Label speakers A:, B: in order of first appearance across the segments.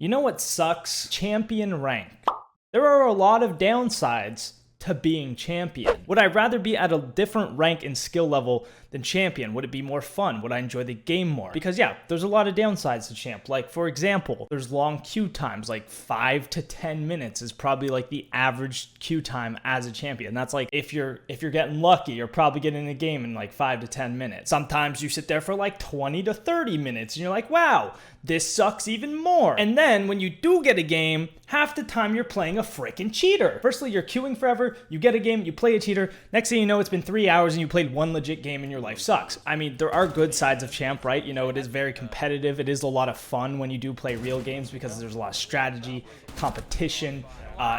A: You know what sucks? Champion rank. There are a lot of downsides to being champion. Would I rather be at a different rank and skill level than champion? Would it be more fun? Would I enjoy the game more? Because yeah, there's a lot of downsides to champ. Like for example, there's long queue times, like 5 to 10 minutes is probably like the average queue time as a champion. That's like if you're getting lucky, you're probably getting a game in like 5 to 10 minutes. Sometimes you sit there for like 20 to 30 minutes and you're like, wow, this sucks even more. And then when you do get a game, half the time you're playing a freaking cheater. Firstly, you're queuing forever, you get a game, you play a cheater, next thing you know, it's been 3 hours and you played one legit game and your life sucks. I mean, there are good sides of champ, right? You know, it is very competitive. It is a lot of fun when you do play real games because there's a lot of strategy, competition.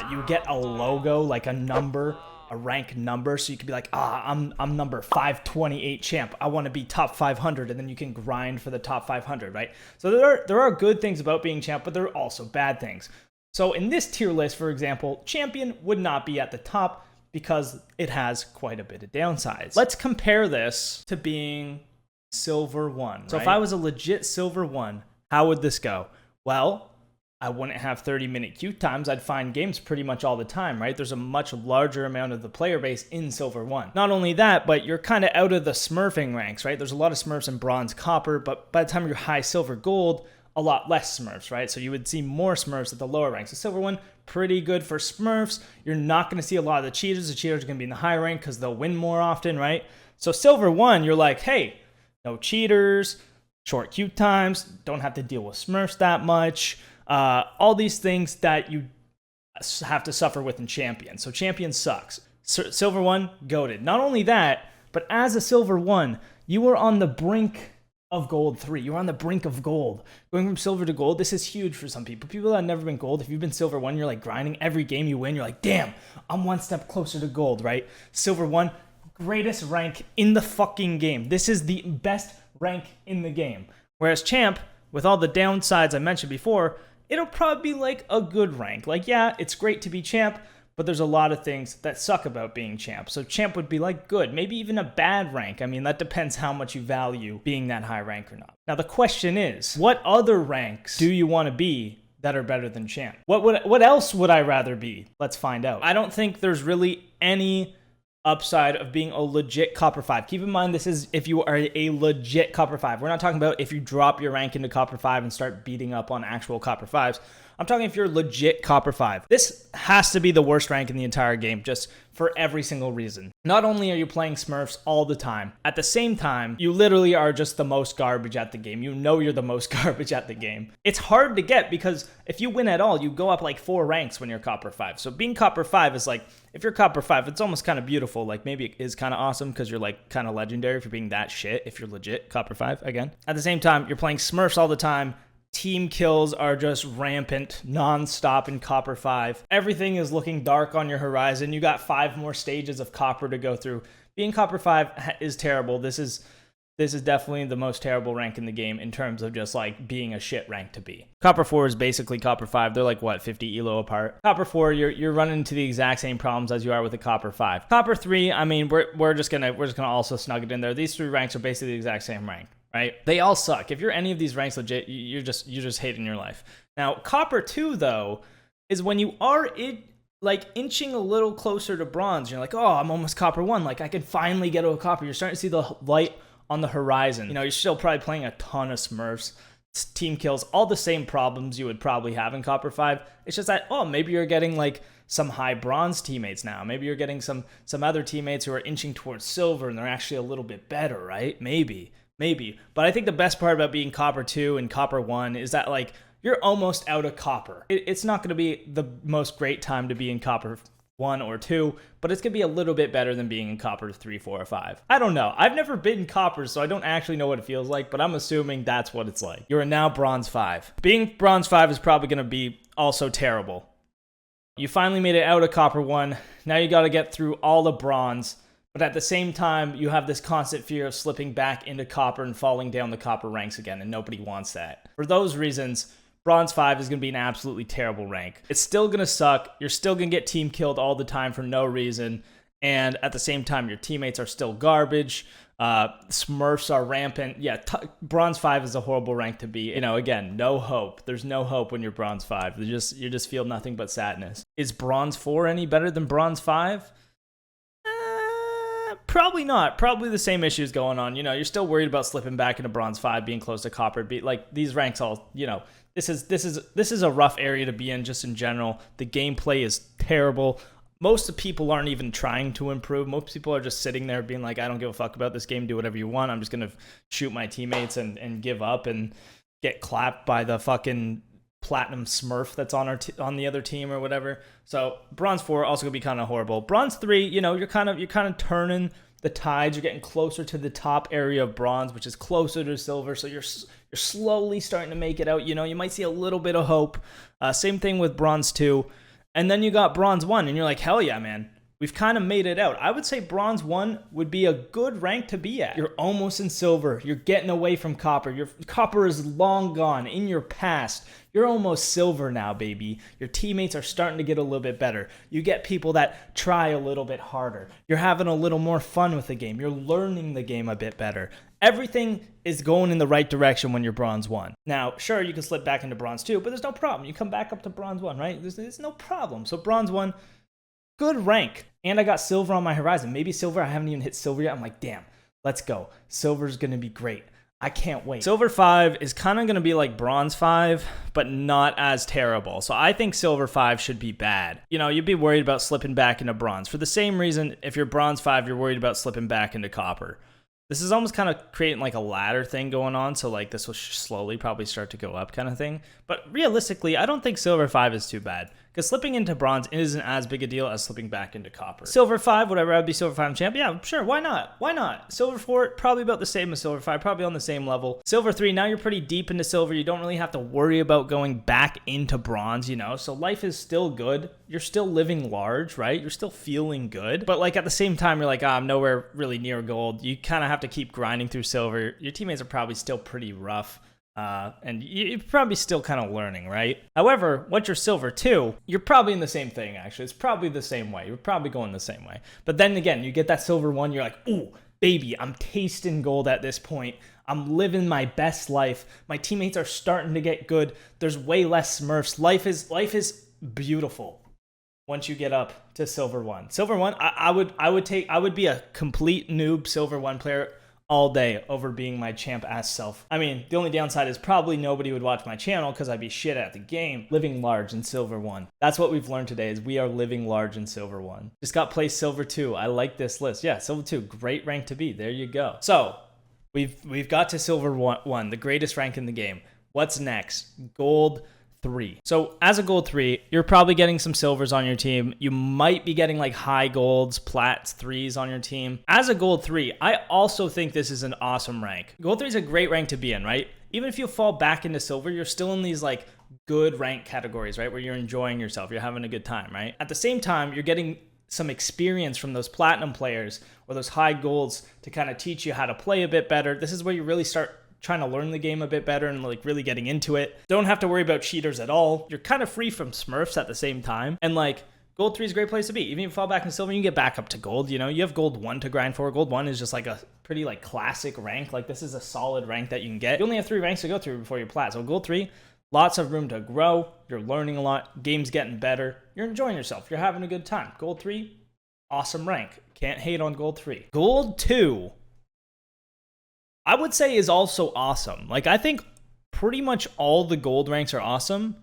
A: You get a logo, like a number, a rank number, so you could be like, I'm number 528 champ. I want to be top 500, and then you can grind for the top 500, right? So there are good things about being champ, but there are also bad things. So in this tier list, for example, champion would not be at the top because it has quite a bit of downsides. Let's compare this to being silver 1. So if I was a legit silver 1, how would this go? Well, I wouldn't have 30-minute queue times. I'd find games pretty much all the time, right? There's a much larger amount of the player base in Silver 1. Not only that, but you're kind of out of the smurfing ranks, right? There's a lot of smurfs in Bronze, Copper, but by the time you're high Silver, Gold, a lot less smurfs, right? So you would see more smurfs at the lower ranks. The Silver 1, pretty good for smurfs. You're not going to see a lot of the cheaters. The cheaters are going to be in the high rank because they'll win more often, right? So Silver 1, you're like, hey, no cheaters, short queue times, don't have to deal with smurfs that much. All these things that you have to suffer with in Champion. So Champion sucks. Silver 1, goated. Not only that, but as a Silver 1, you were on the brink of Gold 3. You're on the brink of Gold. Going from Silver to Gold, this is huge for some people. People that have never been Gold, if you've been Silver 1, you're like grinding. Every game you win, you're like, damn, I'm one step closer to Gold, right? Silver 1, greatest rank in the fucking game. This is the best rank in the game. Whereas Champ, with all the downsides I mentioned before, it'll probably be like a good rank. Like, yeah, it's great to be champ, but there's a lot of things that suck about being champ. So champ would be like good, maybe even a bad rank. I mean, that depends how much you value being that high rank or not. Now, the question is, what other ranks do you want to be that are better than champ? What else would I rather be? Let's find out. I don't think there's really any upside of being a legit Copper 5. Keep in mind, this is if you are a legit Copper 5. We're not talking about if you drop your rank into Copper 5 and start beating up on actual Copper 5s. I'm talking if you're legit Copper 5. This has to be the worst rank in the entire game, just for every single reason. Not only are you playing Smurfs all the time, at the same time, you literally are just the most garbage at the game. You know you're the most garbage at the game. It's hard to get because if you win at all, you go up like 4 ranks when you're Copper 5. So being Copper 5 is like, if you're Copper 5, it's almost kind of beautiful. Like maybe it is kind of awesome because you're like kind of legendary if you're being that shit, if you're legit Copper 5 again. At the same time, you're playing Smurfs all the time. Team kills are just rampant, non-stop in Copper 5. Everything is looking dark on your horizon. You got 5 more stages of Copper to go through. Being Copper 5 is terrible. This is definitely the most terrible rank in the game in terms of just like being a shit rank to be. Copper 4 is basically Copper 5. They're like, what, 50 elo apart? Copper 4, you're running into the exact same problems as you are with the Copper 5. Copper 3, I mean, we're just gonna also snug it in there. These 3 ranks are basically the exact same rank. Right? They all suck. If you're any of these ranks legit, you're just hating your life. Now, Copper 2, though, is when you are inching a little closer to Bronze. You're like, oh, I'm almost Copper 1. Like, I can finally get to a Copper. You're starting to see the light on the horizon. You know, you're still probably playing a ton of Smurfs, team kills, all the same problems you would probably have in Copper 5. It's just that, oh, maybe you're getting, like, some high Bronze teammates now. Maybe you're getting some other teammates who are inching towards Silver, and they're actually a little bit better, right? Maybe. But I think the best part about being Copper 2 and Copper 1 is that, like, you're almost out of Copper. It's not going to be the most great time to be in Copper 1 or 2, but it's going to be a little bit better than being in Copper 3, 4, or 5. I don't know. I've never been in Copper, so I don't actually know what it feels like, but I'm assuming that's what it's like. You're now Bronze 5. Being Bronze 5 is probably going to be also terrible. You finally made it out of Copper 1. Now you got to get through all the Bronze. But at the same time, you have this constant fear of slipping back into Copper and falling down the Copper ranks again, and nobody wants that. For those reasons, Bronze 5 is going to be an absolutely terrible rank. It's still going to suck. You're still going to get team killed all the time for no reason. and at the same time, your teammates are still garbage. Smurfs are rampant. Yeah, Bronze 5 is a horrible rank to be. You know, again, no hope. There's no hope when you're Bronze 5. You just feel nothing but sadness. Is Bronze 4 any better than Bronze 5? Probably not. Probably the same issues going on. You know, you're still worried about slipping back into Bronze 5, being close to Copper. Like, these ranks all, you know, this is a rough area to be in just in general. The gameplay is terrible. Most of the people aren't even trying to improve. Most people are just sitting there being like, I don't give a fuck about this game. Do whatever you want. I'm just going to shoot my teammates and give up and get clapped by the fucking platinum Smurf that's on the other team or whatever. So Bronze 4 also going to be kind of horrible. Bronze 3, you know, you're kind of turning the tides. You're getting closer to the top area of Bronze, which is closer to Silver. So you're slowly starting to make it out. You know, you might see a little bit of hope. Same thing with Bronze 2. And then you got Bronze 1, and you're like, hell yeah, man. We've kind of made it out. I would say Bronze 1 would be a good rank to be at. You're almost in Silver. You're getting away from Copper. Your Copper is long gone, in your past. You're almost Silver now, baby. Your teammates are starting to get a little bit better. You get people that try a little bit harder. You're having a little more fun with the game. You're learning the game a bit better. Everything is going in the right direction when you're Bronze 1. Now, sure, you can slip back into Bronze 2, but there's no problem. You come back up to Bronze 1, right? There's no problem. So Bronze 1, good rank. And I got Silver on my horizon. Maybe Silver, I haven't even hit Silver yet. I'm like, damn, let's go. Silver's going to be great. I can't wait. Silver 5 is kind of going to be like Bronze 5, but not as terrible. So I think Silver 5 should be bad. You know, you'd be worried about slipping back into Bronze. For the same reason, if you're Bronze 5, you're worried about slipping back into Copper. This is almost kind of creating like a ladder thing going on. So like this will slowly probably start to go up kind of thing. But realistically, I don't think Silver 5 is too bad. Because slipping into Bronze isn't as big a deal as slipping back into Copper. Silver 5, whatever, I'd be Silver 5 champ. Yeah, sure, why not? Why not? Silver 4, probably about the same as Silver 5, probably on the same level. Silver 3, now you're pretty deep into Silver. You don't really have to worry about going back into Bronze, you know? So life is still good. You're still living large, right? You're still feeling good. But like at the same time, you're like, I'm nowhere really near Gold. You kind of have to keep grinding through Silver. Your teammates are probably still pretty rough. And you're probably still kind of learning, right? However, once you're Silver 2, you're probably in the same thing, actually. It's probably the same way. You're probably going the same way. But then again, you get that Silver 1, you're like, ooh, baby, I'm tasting Gold at this point. I'm living my best life. My teammates are starting to get good. There's way less Smurfs. Life is beautiful once you get up to Silver 1. Silver 1, I would be a complete noob Silver 1 player all day over being my champ ass self. I mean, the only downside is probably nobody would watch my channel because I'd be shit at the game. Living large in Silver 1. That's what we've learned today is we are living large in Silver 1. Just got placed Silver 2. I like this list. Yeah, Silver 2, great rank to be. There you go. So, we've got to Silver 1, the greatest rank in the game. What's next? Gold 3. So as a Gold 3, you're probably getting some Silvers on your team. You might be getting like high Golds, Plats, 3s on your team. As a Gold 3, I also think this is an awesome rank. Gold 3 is a great rank to be in, right? Even if you fall back into Silver, you're still in these like good rank categories, right? Where you're enjoying yourself, you're having a good time, right? At the same time, you're getting some experience from those Platinum players or those high Golds to kind of teach you how to play a bit better. This is where you really start trying to learn the game a bit better and like really getting into it. Don't have to worry about cheaters at all. You're kind of free from Smurfs at the same time. And like Gold 3 is a great place to be. Even if you fall back in Silver, you can get back up to Gold. You know, you have Gold 1 to grind for. Gold 1 is just like a pretty like classic rank. Like this is a solid rank that you can get. You only have 3 ranks to go through before you're Plat. So Gold 3, lots of room to grow. You're learning a lot. Game's getting better. You're enjoying yourself. You're having a good time. Gold 3, awesome rank. Can't hate on Gold 3. Gold 2, I would say is also awesome. Like I think pretty much all the Gold ranks are awesome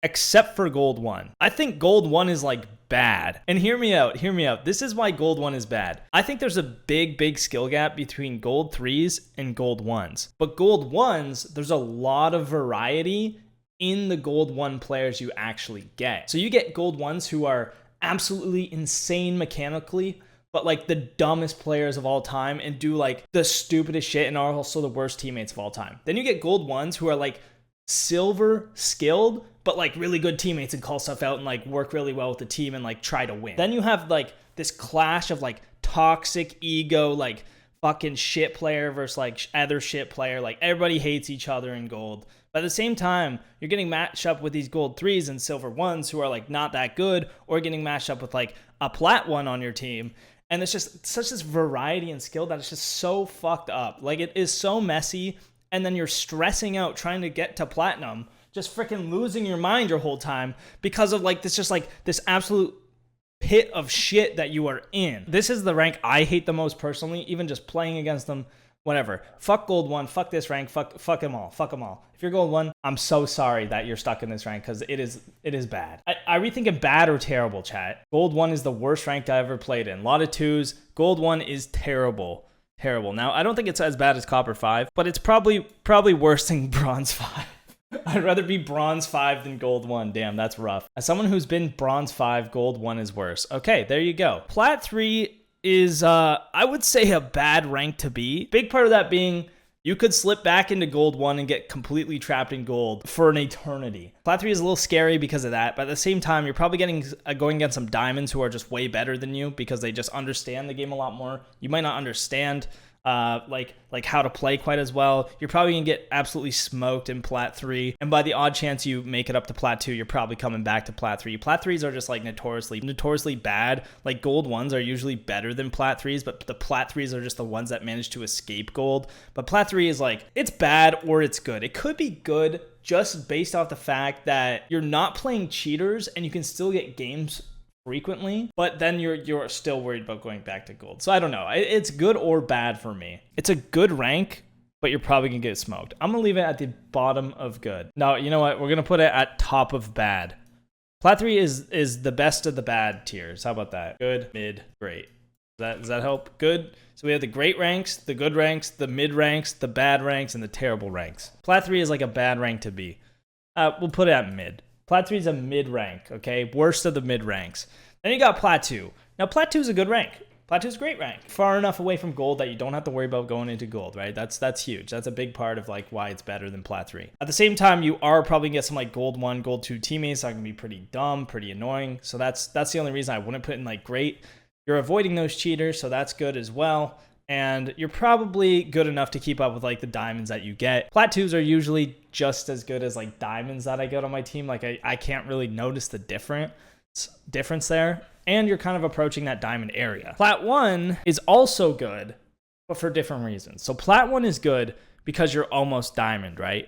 A: except for Gold 1. I think Gold 1 is like bad. And hear me out. This is why Gold 1 is bad. I think there's a big skill gap between Gold 3s and Gold 1s. But Gold 1s, there's a lot of variety in the Gold 1 players you actually get. So you get Gold 1s who are absolutely insane mechanically, but like the dumbest players of all time and do like the stupidest shit and are also the worst teammates of all time. Then you get Gold 1s who are like Silver skilled, but like really good teammates and call stuff out and like work really well with the team and like try to win. Then you have like this clash of like toxic ego, like fucking shit player versus like other shit player. Like everybody hates each other in Gold. But at the same time, you're getting matched up with these gold 3s and silver 1s who are like not that good, or getting matched up with like a plat 1 on your team. And it's just such this variety in skill that it's just so fucked up. Like, it is so messy, and then you're stressing out trying to get to platinum, just freaking losing your mind your whole time because of like this, just like this absolute pit of shit that you are in. This is the rank I hate the most personally, even just playing against them. Whatever. Fuck gold 1. Fuck this rank. Fuck them all. Fuck them all. If you're gold 1, I'm so sorry that you're stuck in this rank, because it is bad. I rethinking bad or terrible, chat. Gold 1 is the worst rank I ever played in. A lot of 2s. Gold 1 is terrible. Terrible. Now, I don't think it's as bad as Copper 5, but it's probably worse than Bronze 5. I'd rather be Bronze 5 than Gold 1. Damn, that's rough. As someone who's been Bronze 5, Gold 1 is worse. Okay, there you go. Plat 3 is, I would say, a bad rank to be. Big part of that being you could slip back into Gold 1 and get completely trapped in gold for an eternity. Plat 3 is a little scary because of that, but at the same time, you're probably going against some diamonds who are just way better than you because they just understand the game a lot more. You might not understand like how to play quite as well. You're probably gonna get absolutely smoked in Plat 3, and by the odd chance you make it up to Plat 2, you're probably coming back to Plat 3. Plat 3s are just like notoriously bad. Like, Gold 1s are usually better than Plat 3s, but the Plat 3s are just the ones that manage to escape gold. But Plat 3 is like, it's bad or it's good. It could be good just based off the fact that you're not playing cheaters and you can still get games frequently, but then you're still worried about going back to gold. So I don't know. It's good or bad for me. It's a good rank, but you're probably gonna get smoked. I'm gonna leave it at the bottom of good. No, you know what? We're gonna put it at top of bad. Plat 3 is the best of the bad tiers. How about that? Good, mid, great. Does that help? Good. So we have the great ranks, the good ranks, the mid ranks, the bad ranks, and the terrible ranks. Plat 3 is like a bad rank to be. We'll put it at mid. Plat 3 is a mid rank, okay? Worst of the mid ranks. Then you got Plat 2. Now, Plat 2 is a good rank. Plat 2 is a great rank. Far enough away from gold that you don't have to worry about going into gold, right? That's huge. That's a big part of like why it's better than Plat 3. At the same time, you are probably gonna get some like gold 1, gold 2 teammates that are gonna be pretty dumb, pretty annoying. So that's the only reason I wouldn't put in like great. You're avoiding those cheaters, so that's good as well. And you're probably good enough to keep up with like the diamonds that you get. Plat 2s are usually just as good as like diamonds that I get on my team. Like, I can't really notice the difference there. And you're kind of approaching that diamond area. Plat 1 is also good, but for different reasons. So Plat 1 is good because you're almost diamond, right?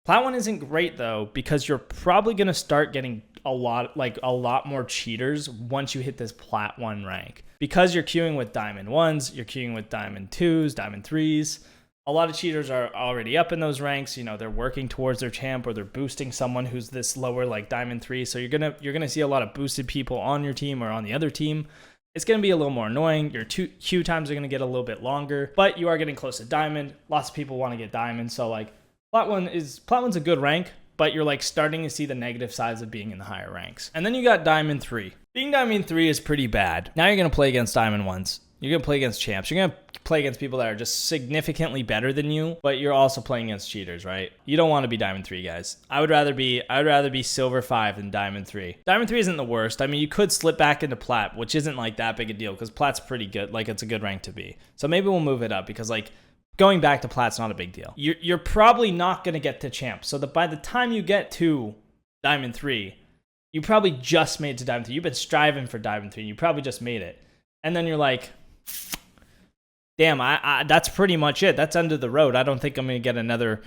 A: Plat 1 isn't great though, because you're probably going to start getting a lot more cheaters once you hit this Plat 1 rank. Because you're queuing with diamond 1s, you're queuing with diamond 2s, diamond 3s. A lot of cheaters are already up in those ranks. You know, they're working towards their champ, or they're boosting someone who's this lower, like diamond 3. So you're gonna see a lot of boosted people on your team or on the other team. It's going to be a little more annoying. Your queue times are going to get a little bit longer, but you are getting close to diamond. Lots of people want to get diamond. So like Plat 1's a good rank, but you're like starting to see the negative sides of being in the higher ranks. And then you got diamond 3. Being diamond 3 is pretty bad. Now you're going to play against diamond 1s. You're going to play against champs. You're going to play against people that are just significantly better than you, but you're also playing against cheaters, right? You don't want to be diamond 3, guys. I would rather be silver 5 than diamond 3. Diamond 3 isn't the worst. I mean, you could slip back into plat, which isn't like that big a deal because plat's pretty good. Like, it's a good rank to be. So maybe we'll move it up because like going back to plat's not a big deal. You're probably not going to get to champ. So that by the time you get to diamond 3, you probably just made it to diamond 3. You've been striving for diamond 3 and you probably just made it. And then you're like, damn, that's pretty much it. That's end of the road. I don't think I'm going to get another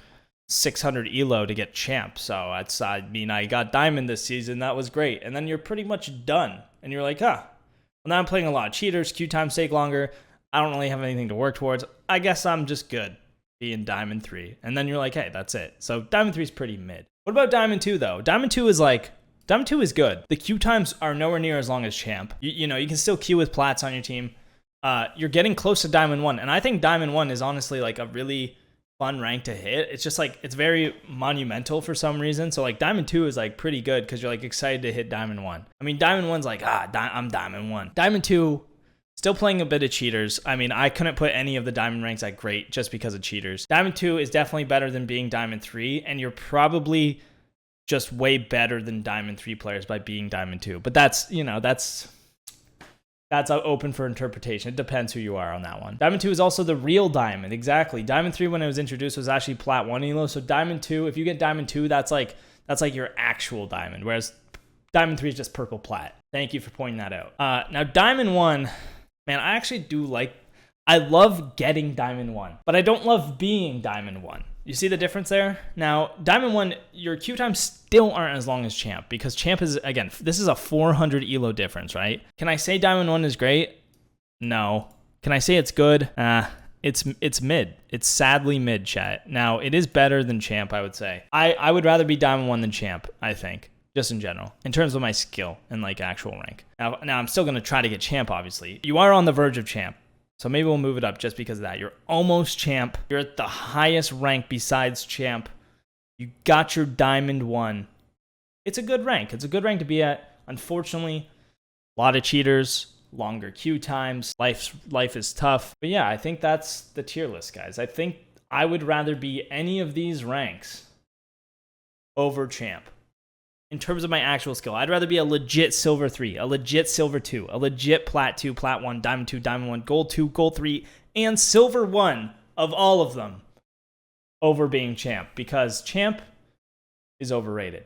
A: 600 elo to get champ. So I mean, I got diamond this season. That was great. And then you're pretty much done. And you're like, well, now I'm playing a lot of cheaters. Queue times take longer. I don't really have anything to work towards. I guess I'm just good being diamond 3. And then you're like, hey, that's it. So diamond 3 is pretty mid. What about diamond 2 though? Diamond 2 is good. The queue times are nowhere near as long as champ. You know, you can still queue with plats on your team. You're getting close to diamond 1. And I think diamond 1 is honestly like a really fun rank to hit. It's just like, it's very monumental for some reason. So like diamond 2 is like pretty good because you're like excited to hit diamond 1. I mean, diamond 1's like, I'm diamond 1. Diamond 2, still playing a bit of cheaters. I mean, I couldn't put any of the diamond ranks at great just because of cheaters. Diamond 2 is definitely better than being diamond 3. And you're probably just way better than diamond 3 players by being diamond 2. But that's, you know, that's That's open for interpretation. It depends who you are on that one. Diamond 2 is also the real diamond. Exactly. Diamond 3, when it was introduced, was actually Plat 1 elo. So Diamond 2, if you get Diamond 2, that's like your actual diamond. Whereas Diamond 3 is just purple plat. Thank you for pointing that out. Now, Diamond 1, man, I actually do like... I love getting Diamond 1, but I don't love being Diamond 1. You see the difference there? Now, Diamond 1, your queue times still aren't as long as Champ, because Champ is, again, this is a 400 elo difference, right? Can I say Diamond 1 is great? No. Can I say it's good? It's mid. It's sadly mid, chat. Now, it is better than Champ, I would say. I would rather be Diamond 1 than Champ, I think. Just in general, in terms of my skill and like actual rank. Now I'm still going to try to get Champ, obviously. You are on the verge of Champ. So maybe we'll move it up just because of that. You're almost Champ. You're at the highest rank besides Champ. You got your Diamond 1. It's a good rank. It's a good rank to be at. Unfortunately, a lot of cheaters, longer queue times. Life is tough. But yeah, I think that's the tier list, guys. I think I would rather be any of these ranks over Champ. In terms of my actual skill, I'd rather be a legit Silver 3, a legit Silver 2, a legit Plat 2, Plat 1, Diamond 2, Diamond 1, Gold 2, Gold 3, and Silver 1 of all of them over being Champ, because Champ is overrated.